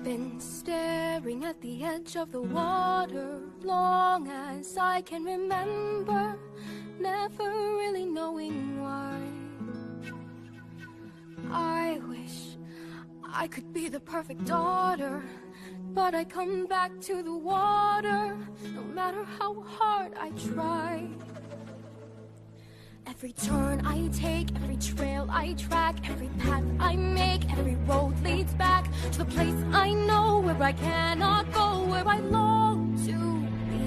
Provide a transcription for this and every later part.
been staring at the edge of the water long as I can remember, never really knowing why. I wish I could be the perfect daughter, but I come back to the water no matter how hard I try. Every turn I take, every trail I track, every path I make, every road leads back to the place I know where I cannot go, where I long to be.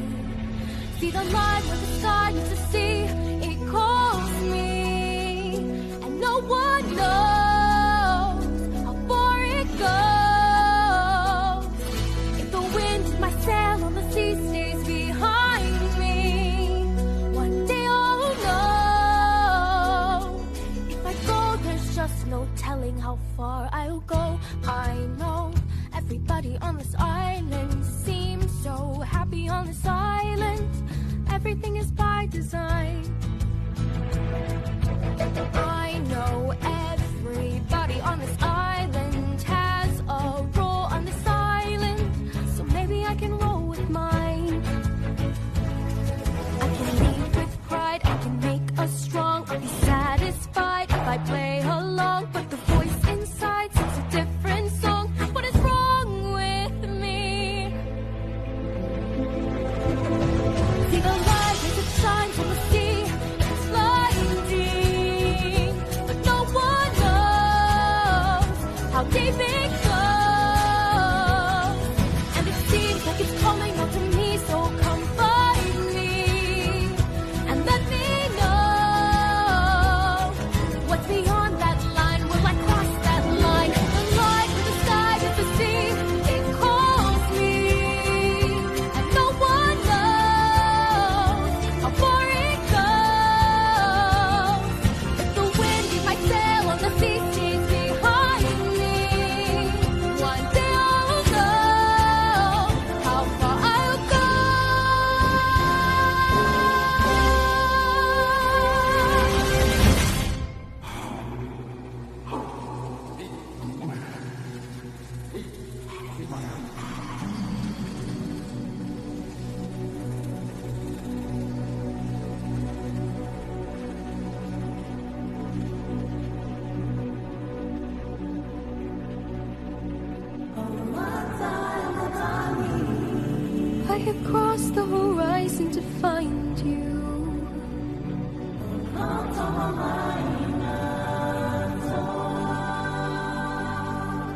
See the light where the sky used to see, it calls me, and no one knows how far it goes. If the wind in my sail on the sea stays behind me, one day I'll know. If I go, there's just no telling how far I'll go. I know everybody on this island seems so happy on this island. Everything is by design. I know everybody on this island has a role on this island, so maybe I can roll with mine. I can lead with pride, I can make us strong. I'll be satisfied if I play along, but the voice inside sings a different song. What is wrong with me? See the light as it shines on the sea, it's blinding, but no one knows how deep it goes. And it seems like it's calling out to me, so come find me and let me know what's beyond that line. Will I cross that line? The light with the sky with the sea, it calls me, and no one knows how far it goes. If the wind in my sail on the sea stays behind me, one day I'll know how far I'll go. I have crossed the horizon to find you.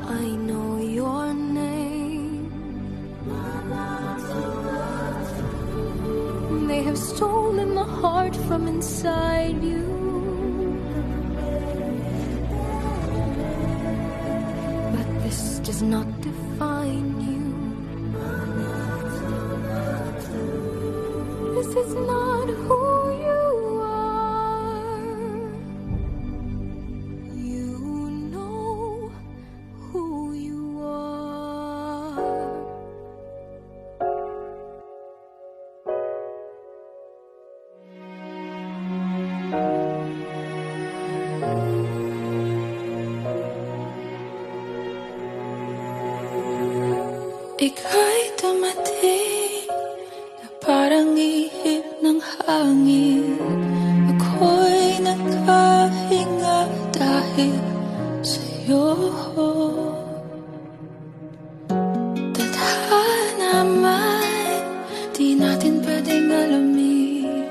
I know your name. They have stolen the heart from inside you. But this does not define you. This is not who you are. You know who you are. Ika'y dumating na parang ihip ng hangin. Ako'y nagkahinga dahil sa'yo. Tadhana man, di natin pwedeng alamin.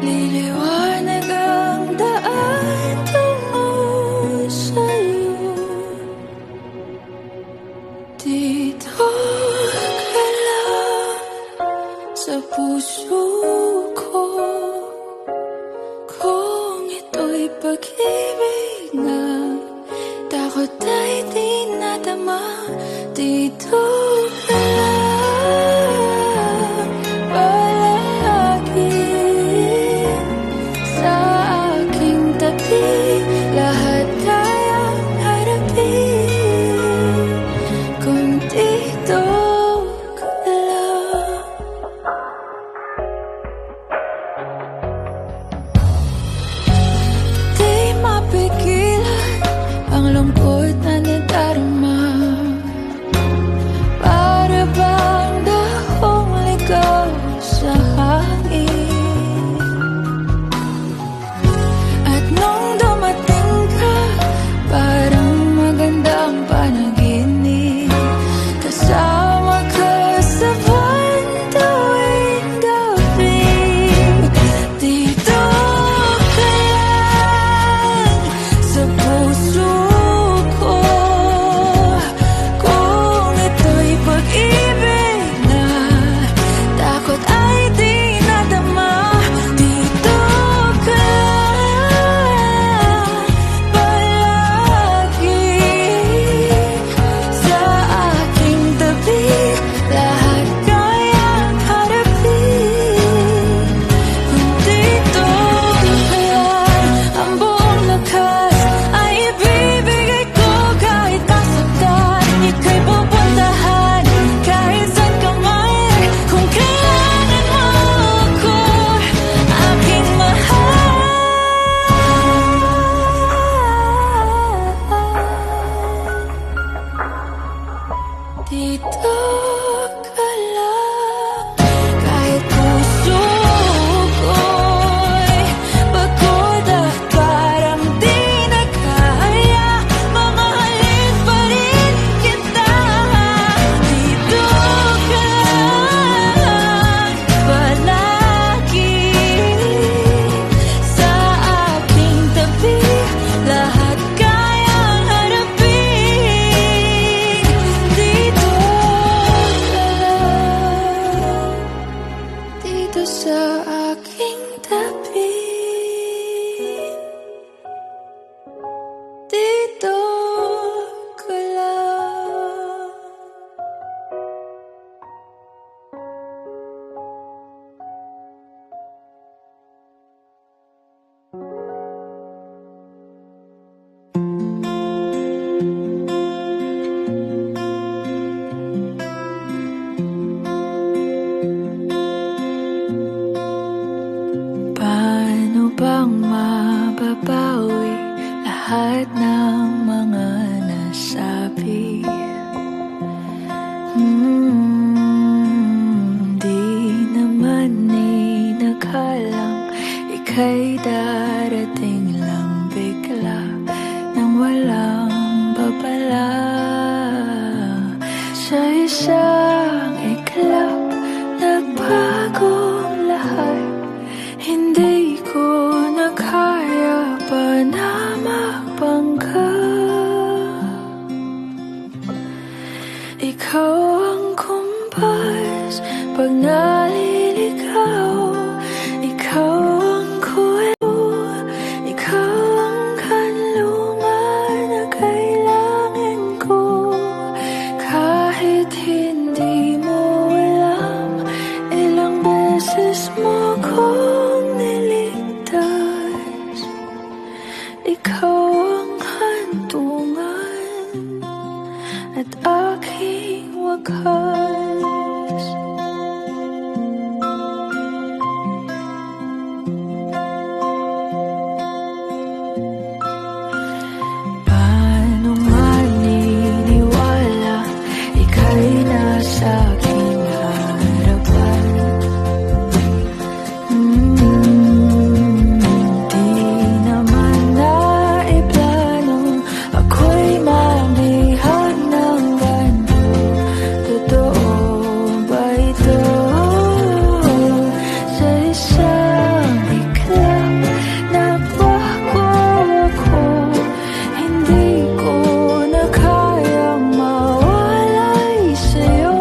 Liliwanag ang daan tungo sa'yo. Dito ka lang sa puso ko. Kung ito'y pag-ibig na takot ay di nadama. Dito ka lang palagi sa aking tabi. Lahat kayang harapin kung dito ka lang. Di mapigilan ang lungkot na nadarama. dito ka lang. Kahit puso ko'y pagod at parang di na kaya, mamahalin pa rin kita. Dito ka lang palagi sa aking tabi, lahat kayang harapin. Dito ka lang, dito sa aking tabi. Dito ka lang. Paano bang mababawi lahat ng mga nasabi? Di naman inakalang ika'y darating lang bigla nang walang babala. Sa isang iglap, nagbagong lahat. Hindi ko na kaya pa na magpangga. Ikaw ang kumpas pag naliligaw. Ikaw ang kwento, ikaw ang kanlungan na kailangan ko. Kahit hindi mo alam, ilang beses mo kong niligtas. Ikaw ang hantungan at aking wakas. Paano maniniwala ika'y nasa aking harapan? Di naman naiplano ako'y mamihan ng ganito. Totoo ba ito? Sa isang iglap, nagbago ako. Hindi ko na kayang mawalay sa'yo.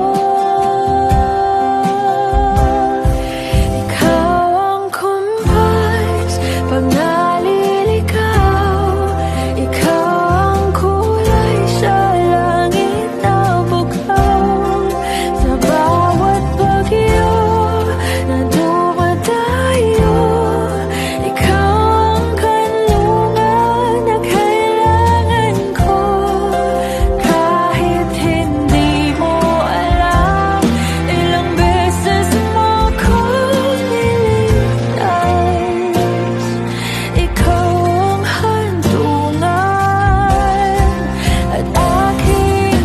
Ikaw ang kumpas pag naliligaw. Ikaw ang kulay sa langit na bukaw. Sa bawat bagyo na dumadayo, ikaw ang kanlungan na kailangan ko. Kahit hindi mo alam, ilang beses mo kong niligtas. Ikaw ang hantungan at aking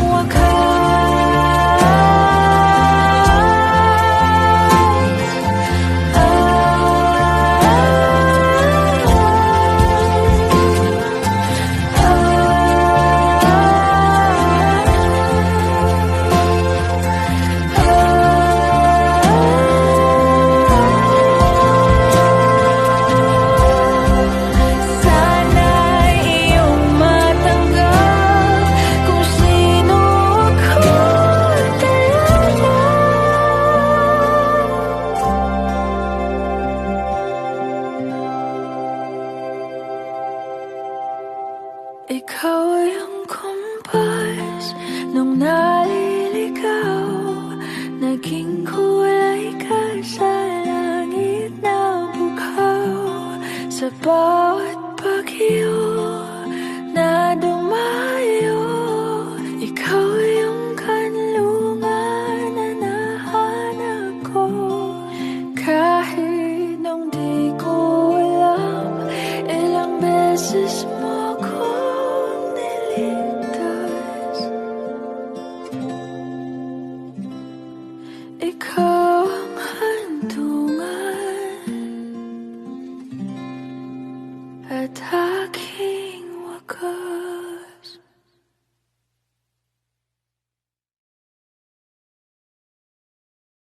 sana'y iyong matanggap kung sino ako talaga. Ikaw yung kumpas nung naliligaw. Naging kulay ka sa langit na bukaw. Sa bawat bagyo na dumayo, ikaw yung kanlungan na nahanap ko. Kahit nung di ko alam, ilang beses